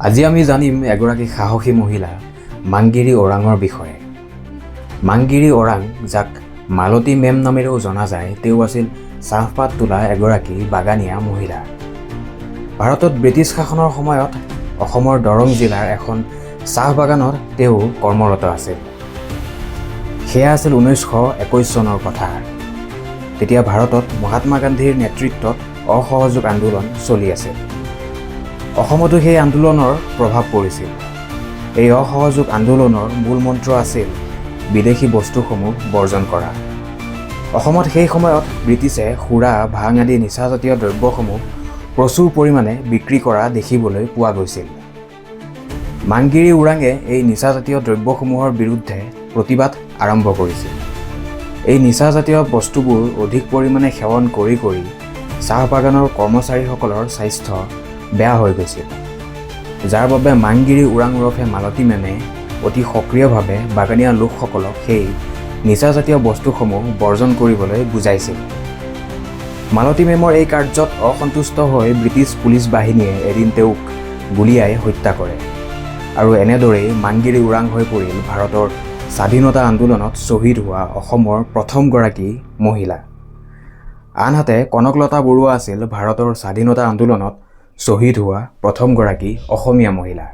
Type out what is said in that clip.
আজি আমি জানিম এগৰাকী সাহসী মহিলা মাংগিৰি ওৰাঙৰ বিষয়ে। মাংগিৰি ওৰাং, যাক মালতী মেম নামেৰেও জনা যায়, তেওঁ আছিল চাহপাত তোলা এগৰাকী বাগানীয়া মহিলা। ভাৰতত ব্ৰিটিছ শাসনৰ সময়ত অসমৰ দৰং জিলাৰ এখন চাহ বাগানত তেওঁ কৰ্মৰত আছিল। সেয়া আছিল 1921 চনৰ কথা। তেতিয়া ভাৰতত মহাত্মা গান্ধীৰ নেতৃত্বত অসহযোগ আন্দোলন চলি আছিল। অসমতো সেই আন্দোলনৰ প্ৰভাৱ পৰিছিল। এই অসহযোগ আন্দোলনৰ মূল মন্ত্ৰ আছিল বিদেশী বস্তুসমূহ বৰ্জন কৰা। অসমত সেই সময়ত ব্ৰিটিছে সুৰা, ভাং আদি নিচাজাতীয় দ্ৰব্যসমূহ প্ৰচুৰ পৰিমাণে বিক্ৰী কৰা দেখিবলৈ পোৱা গৈছিল। মাংগিৰি ওৰাঙে এই নিচাজাতীয় দ্ৰব্যসমূহৰ বিৰুদ্ধে প্ৰতিবাদ আৰম্ভ কৰিছিল। এই নিচাজাতীয় বস্তুবোৰ অধিক পৰিমাণে সেৱন কৰি চাহ বাগানৰ কৰ্মচাৰীসকলৰ স্বাস্থ্য বেয়া হৈ গৈছিল, যাৰ বাবে মাংগিৰি ওৰাং ওৰফে মালতী মেমে অতি সক্ৰিয়ভাৱে বাগানীয়া লোকসকলক সেই নিচাজাতীয় বস্তুসমূহ বৰ্জন কৰিবলৈ বুজাইছিল। মালতী মেমৰ এই কাৰ্যত অসন্তুষ্ট হৈ ব্ৰিটিছ পুলিচ বাহিনীয়ে এদিন তেওঁক গুলীয়াই হত্যা কৰে, আৰু এনেদৰেই মাংগিৰি ওৰাং হৈ পৰিল ভাৰতৰ স্বাধীনতা আন্দোলনত শ্বহীদ হোৱা অসমৰ প্ৰথমগৰাকী মহিলা। আনহাতে কনকলতা বৰুৱা আছিল ভাৰতৰ স্বাধীনতা আন্দোলনত শ্বহীদ হোৱা প্ৰথমগৰাকী অসমীয়া মহিলা।